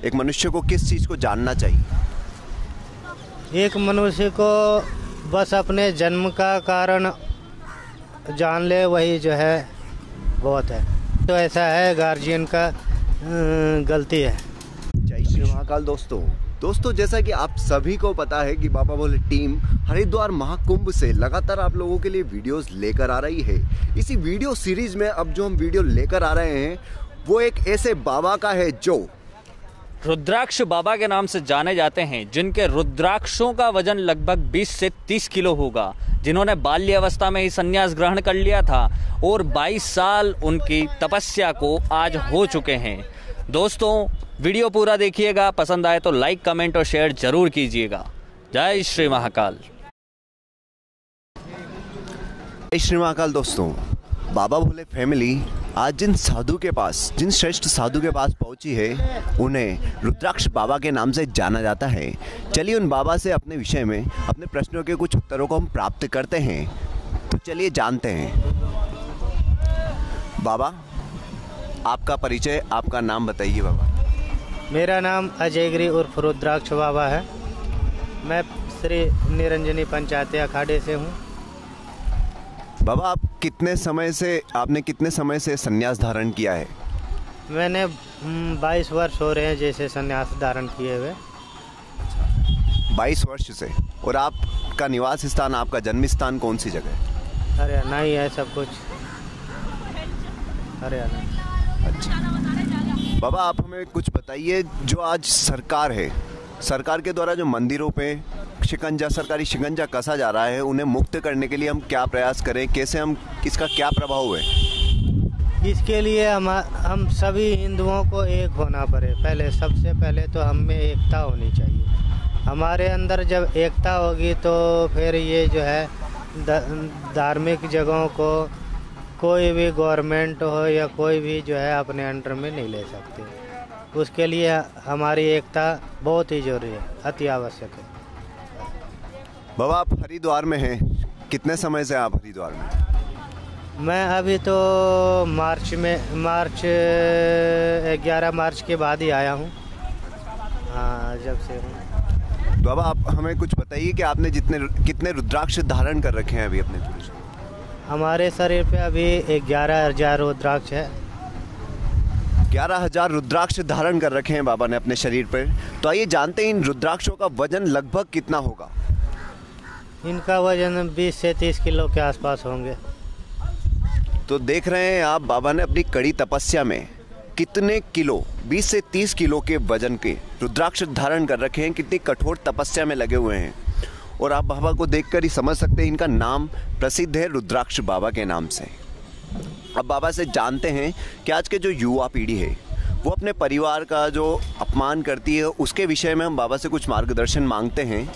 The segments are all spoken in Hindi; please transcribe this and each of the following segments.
एक मनुष्य को किस चीज़ को जानना चाहिए? एक मनुष्य को बस अपने जन्म का कारण जान ले, वही जो है बहुत है। तो ऐसा है, गार्जियन का गलती है। जय श्री महाकाल। दोस्तों जैसा कि आप सभी को पता है कि बाबा भोले टीम हरिद्वार महाकुंभ से लगातार आप लोगों के लिए वीडियोस लेकर आ रही है। इसी वीडियो सीरीज में अब जो हम वीडियो लेकर आ रहे हैं वो एक ऐसे बाबा का है जो रुद्राक्ष बाबा के नाम से जाने जाते हैं, जिनके रुद्राक्षों का वजन लगभग 20 से 30 किलो होगा, जिन्होंने बाल्यावस्था में ही संन्यास ग्रहण कर लिया था और 22 साल उनकी तपस्या को आज हो चुके हैं। दोस्तों वीडियो पूरा देखिएगा, पसंद आए तो लाइक कमेंट और शेयर जरूर कीजिएगा। जय श्री महाकाल। जय श्री महाकाल। दोस्तों बाबा भोले फैमिली आज जिन साधु के पास, जिन श्रेष्ठ साधु के पास पहुंची है, उन्हें रुद्राक्ष बाबा के नाम से जाना जाता है। चलिए उन बाबा से अपने विषय में, अपने प्रश्नों के कुछ उत्तरों को हम प्राप्त करते हैं। तो चलिए जानते हैं। बाबा आपका परिचय, आपका नाम बताइए। बाबा मेरा नाम अजय गिरी उर्फ रुद्राक्ष बाबा है। मैं श्री निरंजनी पंचायत अखाड़े से हूँ। बाबा आपने कितने समय से संन्यास धारण किया है? मैंने 22 वर्ष हो रहे हैं जैसे संन्यास धारण किए हुए। 22 वर्ष से। और आपका निवास स्थान, आपका जन्म स्थान कौन सी जगह है? हरियाणा ही है सब कुछ, हरियाणा। अच्छा बाबा आप हमें कुछ बताइए, जो आज सरकार के द्वारा जो मंदिरों पे सरकारी शिकंजा कसा जा रहा है, उन्हें मुक्त करने के लिए हम क्या प्रयास करें, कैसे हम, इसका क्या प्रभाव है? इसके लिए हम सभी हिंदुओं को एक होना पड़े। सबसे पहले तो हम में एकता होनी चाहिए। हमारे अंदर जब एकता होगी तो फिर ये जो है धार्मिक जगहों को कोई भी गवर्नमेंट हो या कोई भी जो है अपने अंडर में नहीं ले सकते। उसके लिए हमारी एकता बहुत ही जरूरी है, अति आवश्यक है। बाबा आप हरिद्वार में हैं, कितने समय से आप हरिद्वार में? मैं अभी तो 11 मार्च के बाद ही आया हूँ। हाँ, जब से हूँ। बाबा आप हमें कुछ बताइए कि आपने कितने रुद्राक्ष धारण कर रखे हैं अभी अपने पुरुष? हमारे शरीर पे अभी 11,000 रुद्राक्ष है। 11,000 रुद्राक्ष धारण कर रखे हैं बाबा ने अपने शरीर पर। तो आइए जानते हैं इन रुद्राक्षों का वजन लगभग कितना होगा? इनका वजन 20 से 30 किलो के आसपास होंगे। तो देख रहे हैं आप, बाबा ने अपनी कड़ी तपस्या में कितने किलो, 20 से 30 किलो के वजन के रुद्राक्ष धारण कर रखे हैं, कितनी कठोर तपस्या में लगे हुए हैं। और आप बाबा को देखकर ही समझ सकते हैं, इनका नाम प्रसिद्ध है रुद्राक्ष बाबा के नाम से। अब बाबा से जानते हैं कि आज के जो युवा पीढ़ी है वो अपने परिवार का जो अपमान करती है, उसके विषय में हम बाबा से कुछ मार्गदर्शन मांगते हैं,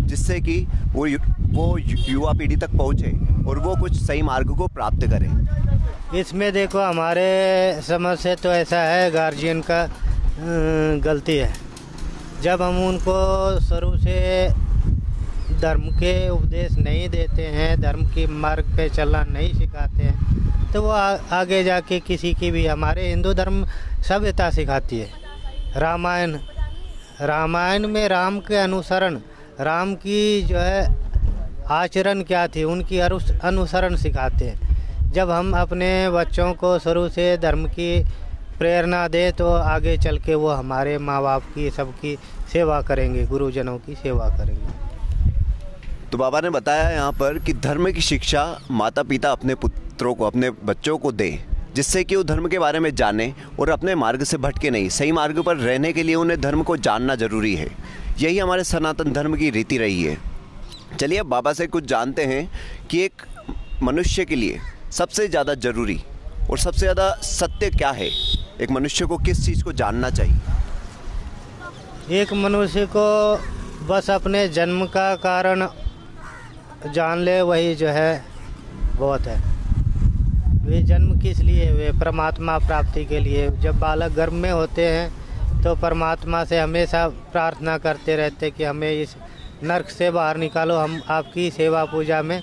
जिससे कि वो युवा पीढ़ी तक पहुँचे और वो कुछ सही मार्ग को प्राप्त करें। इसमें देखो, हमारे समझ से तो ऐसा है, गार्जियन का गलती है। जब हम उनको शुरू से धर्म के उपदेश नहीं देते हैं, धर्म की मार्ग पे चलना नहीं सिखाते हैं, तो वो आगे जाके किसी की भी, हमारे हिंदू धर्म सभ्यता सिखाती है। रामायण में राम के अनुसरण, राम की जो है आचरण क्या थी, उनकी अनुसरण सिखाते हैं। जब हम अपने बच्चों को शुरू से धर्म की प्रेरणा दे तो आगे चल के वो हमारे माँ बाप की, सबकी सेवा करेंगे, गुरुजनों की सेवा करेंगे। तो बाबा ने बताया यहाँ पर कि धर्म की शिक्षा माता पिता अपने पुत्रों को, अपने बच्चों को दें, जिससे कि वो धर्म के बारे में जाने और अपने मार्ग से भटके नहीं। सही मार्ग पर रहने के लिए उन्हें धर्म को जानना जरूरी है। यही हमारे सनातन धर्म की रीति रही है। चलिए अब बाबा से कुछ जानते हैं कि एक मनुष्य के लिए सबसे ज़्यादा जरूरी और सबसे ज़्यादा सत्य क्या है, एक मनुष्य को किस चीज़ को जानना चाहिए? एक मनुष्य को बस अपने जन्म का कारण जान ले, वही जो है बहुत है। वे जन्म किस लिए हुए? परमात्मा प्राप्ति के लिए। जब बालक गर्भ में होते हैं तो परमात्मा से हमेशा प्रार्थना करते रहते कि हमें इस नरक से बाहर निकालो, हम आपकी सेवा पूजा में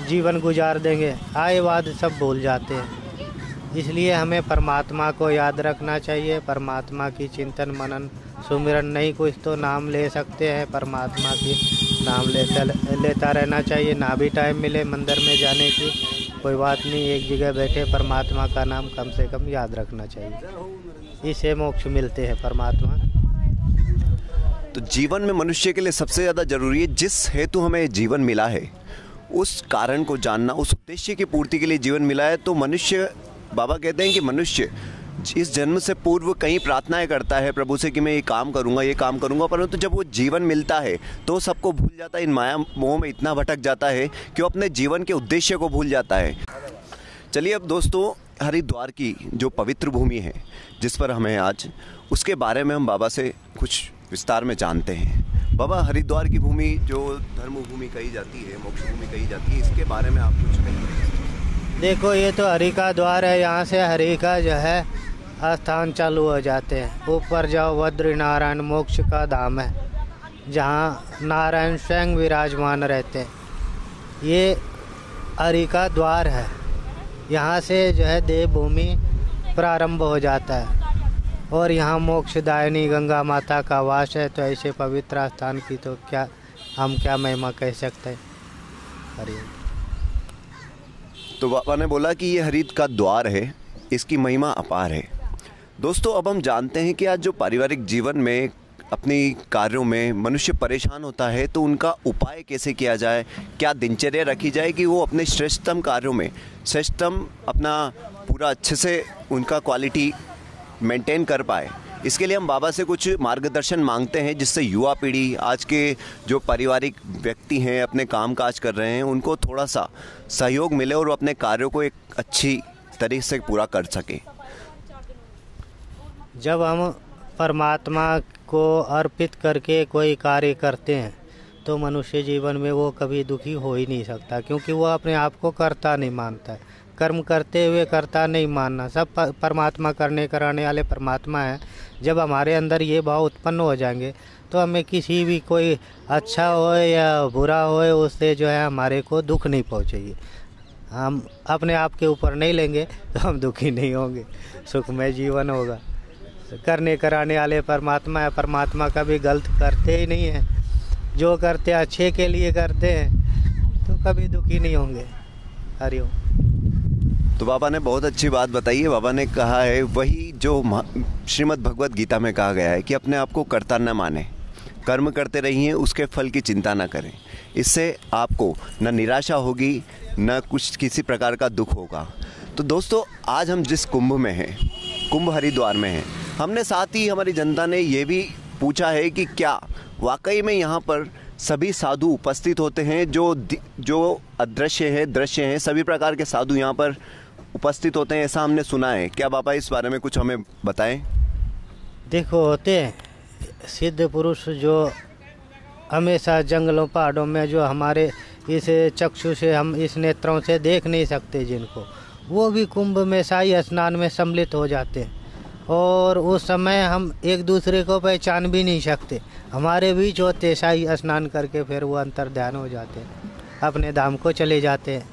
जीवन गुजार देंगे। आए बाद सब भूल जाते हैं। इसलिए हमें परमात्मा को याद रखना चाहिए। परमात्मा की चिंतन मनन सुमिरन नहीं कुछ तो नाम ले सकते हैं, परमात्मा की नाम लेता रहना चाहिए। ना भी टाइम मिले मंदिर में जाने की कोई बात नहीं, एक जगह बैठे परमात्मा का नाम कम से कम याद रखना चाहिए, इससे मोक्ष मिलते हैं परमात्मा। तो जीवन में मनुष्य के लिए सबसे ज़्यादा जरूरी है, जिस हेतु हमें जीवन मिला है उस कारण को जानना, उस उद्देश्य की पूर्ति के लिए जीवन मिला है। तो मनुष्य, बाबा कहते हैं कि मनुष्य इस जन्म से पूर्व कई प्रार्थनाएं करता है प्रभु से कि मैं ये काम करूंगा, परंतु जब वो जीवन मिलता है तो सबको भूल जाता है, इन माया मोह में इतना भटक जाता है कि वो अपने जीवन के उद्देश्य को भूल जाता है। चलिए अब दोस्तों, हरिद्वार की जो पवित्र भूमि है जिस पर हमें आज, उसके बारे में हम बाबा से कुछ विस्तार में जानते हैं। बाबा, हरिद्वार की भूमि जो धर्म भूमि कही जाती है, मोक्ष भूमि कही जाती है, इसके बारे में आप कुछ कहेंगे? देखो, ये तो हरि का द्वार है, यहाँ से हरि का जो है स्थान चालू हो जाते हैं। ऊपर जाओ, बद्री नारायण मोक्ष का धाम है, जहाँ नारायण स्वयं विराजमान रहते हैं। ये हरि का द्वार है, यहाँ से जो है देवभूमि प्रारंभ हो जाता है और यहाँ मोक्षदायिनी गंगा माता का वास है। तो ऐसे पवित्र स्थान की तो क्या महिमा कह सकते हैं। हरि। तो बाबा ने बोला कि ये हरि का द्वार है, इसकी महिमा अपार है। दोस्तों, अब हम जानते हैं कि आज जो पारिवारिक जीवन में अपनी कार्यों में मनुष्य परेशान होता है तो उनका उपाय कैसे किया जाए, क्या दिनचर्या रखी जाए कि वो अपने श्रेष्ठतम कार्यों में श्रेष्ठतम अपना पूरा अच्छे से उनका क्वालिटी मेंटेन कर पाए। इसके लिए हम बाबा से कुछ मार्गदर्शन मांगते हैं, जिससे युवा पीढ़ी, आज के जो पारिवारिक व्यक्ति हैं अपने काम काज कर रहे हैं, उनको थोड़ा सा सहयोग मिले और वो अपने कार्यों को एक अच्छी तरीके से पूरा कर सके। जब हम परमात्मा को अर्पित करके कोई कार्य करते हैं तो मनुष्य जीवन में वो कभी दुखी हो ही नहीं सकता, क्योंकि वो अपने आप को कर्ता नहीं मानता है। कर्म करते हुए कर्ता नहीं मानना, सब परमात्मा करने कराने वाले परमात्मा है। जब हमारे अंदर ये भाव उत्पन्न हो जाएंगे तो हमें किसी भी कोई अच्छा हो या बुरा हो उससे जो है हमारे को दुख नहीं पहुँचेगी। हम अपने आप के ऊपर नहीं लेंगे तो हम दुखी नहीं होंगे, सुखमय जीवन होगा। करने कराने वाले परमात्मा है, परमात्मा कभी गलत करते ही नहीं है, जो करते अच्छे के लिए करते हैं तो कभी दुखी नहीं होंगे। हरिओम। तो बाबा ने बहुत अच्छी बात बताई है। बाबा ने कहा है वही जो श्रीमद् भगवत गीता में कहा गया है कि अपने आप को कर्ता न माने, कर्म करते रहिए, उसके फल की चिंता न करें। इससे आपको न निराशा होगी न कुछ किसी प्रकार का दुख होगा। तो दोस्तों, आज हम जिस कुंभ में हैं, कुंभ हरिद्वार में हैं, हमने साथ ही हमारी जनता ने ये भी पूछा है कि क्या वाकई में यहाँ पर सभी साधु उपस्थित होते हैं, जो अदृश्य है, दृश्य हैं, सभी प्रकार के साधु यहाँ पर उपस्थित होते हैं, ऐसा हमने सुना है। क्या बाबा इस बारे में कुछ हमें बताएं? देखो, होते हैं सिद्ध पुरुष जो हमेशा जंगलों पहाड़ों में, जो हमारे इस चक्षु से, हम इस नेत्रों से देख नहीं सकते जिनको, वो भी कुंभ में शाही स्नान में सम्मिलित हो जाते हैं। और उस समय हम एक दूसरे को पहचान भी नहीं सकते, हमारे बीच होते शाही स्नान करके फिर वो अंतर ध्यान हो जाते हैं, अपने धाम को चले जाते हैं।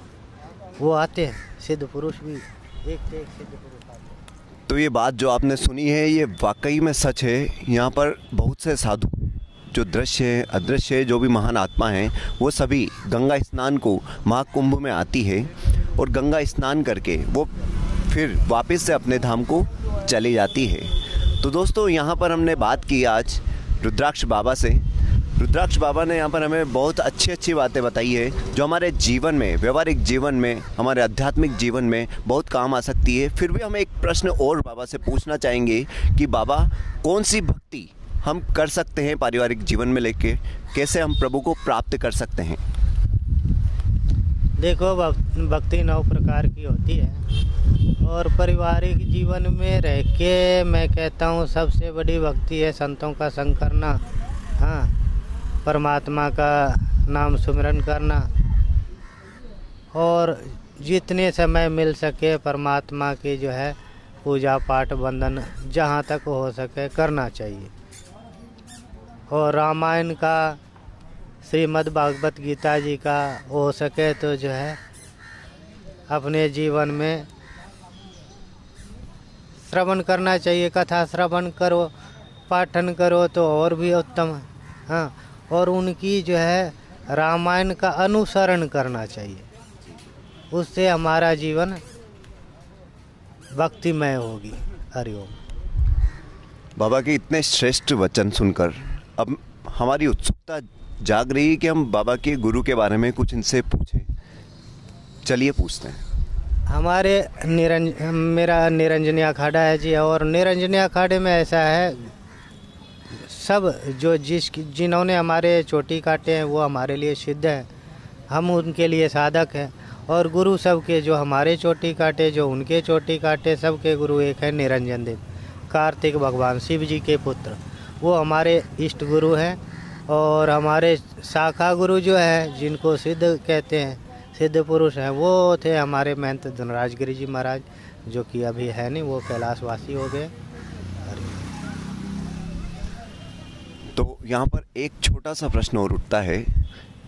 वो आते हैं सिद्ध पुरुष भी, एक से एक सिद्ध पुरुष आते हैं। तो ये बात जो आपने सुनी है ये वाकई में सच है। यहाँ पर बहुत से साधु जो दृश्य है, अदृश्य है, जो भी महान आत्मा हैं, वो सभी गंगा स्नान को महाकुंभ में आती है और गंगा स्नान करके वो फिर वापस से अपने धाम को चली जाती है। तो दोस्तों, यहाँ पर हमने बात की आज रुद्राक्ष बाबा से। रुद्राक्ष बाबा ने यहाँ पर हमें बहुत अच्छी बातें बताई है, जो हमारे जीवन में, व्यवहारिक जीवन में, हमारे आध्यात्मिक जीवन में बहुत काम आ सकती है। फिर भी हम एक प्रश्न और बाबा से पूछना चाहेंगे कि बाबा, कौन सी भक्ति हम कर सकते हैं पारिवारिक जीवन में लेके, कैसे हम प्रभु को प्राप्त कर सकते हैं? देखो, भक्ति 9 प्रकार की होती है और पारिवारिक जीवन में रह के मैं कहता हूँ सबसे बड़ी भक्ति है संतों का संग करना, हाँ, परमात्मा का नाम सुमिरन करना और जितने समय मिल सके परमात्मा की जो है पूजा पाठ वंदन जहाँ तक हो सके करना चाहिए। और रामायण का, श्रीमद् भागवत गीता जी का हो सके तो जो है अपने जीवन में श्रवण करना चाहिए, कथा श्रवण करो, पाठन करो तो और भी उत्तम है। हाँ, और उनकी जो है रामायण का अनुसरण करना चाहिए, उससे हमारा जीवन भक्तिमय होगी। हरिओम। बाबा के इतने श्रेष्ठ वचन सुनकर अब हमारी उत्सुकता जाग रही है कि हम बाबा के गुरु के बारे में कुछ इनसे पूछें। चलिए पूछते हैं। हमारे मेरा निरंजनी अखाड़ा है जी, और निरंजनी अखाड़े में ऐसा है, सब जो जिन्होंने हमारे चोटी काटे हैं वो हमारे लिए सिद्ध है, हम उनके लिए साधक हैं। और गुरु सब के जो हमारे चोटी काटे, जो उनके चोटी काटे, सबके गुरु एक है निरंजन देव, कार्तिक भगवान शिव जी के पुत्र, वो हमारे इष्ट गुरु हैं। और हमारे शाखा गुरु जो है, जिनको सिद्ध कहते हैं, सिद्ध पुरुष हैं, वो थे हमारे महंत धनराज गिरी जी महाराज, जो कि अभी है नहीं, वो कैलाशवासी हो गए। तो यहाँ पर एक छोटा सा प्रश्न और उठता है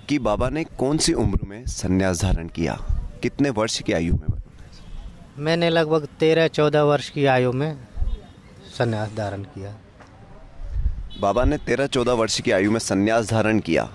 कि बाबा ने कौन सी उम्र में संन्यास धारण किया, कितने वर्ष की आयु में? मैंने लगभग 13-14 वर्ष की आयु में संन्यास धारण किया। बाबा ने 13-14 वर्ष की आयु में संन्यास धारण किया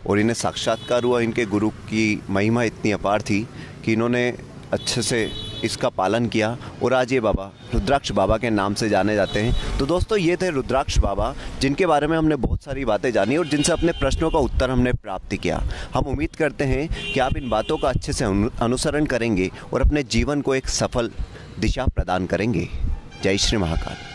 और इन्हें साक्षात्कार हुआ। इनके गुरु की महिमा इतनी अपार थी कि इन्होंने अच्छे से इसका पालन किया और आज ये बाबा रुद्राक्ष बाबा के नाम से जाने जाते हैं। तो दोस्तों, ये थे रुद्राक्ष बाबा, जिनके बारे में हमने बहुत सारी बातें जानी और जिनसे अपने प्रश्नों का उत्तर हमने प्राप्त किया। हम उम्मीद करते हैं कि आप इन बातों का अच्छे से अनुसरण करेंगे और अपने जीवन को एक सफल दिशा प्रदान करेंगे। जय श्री महाकाल।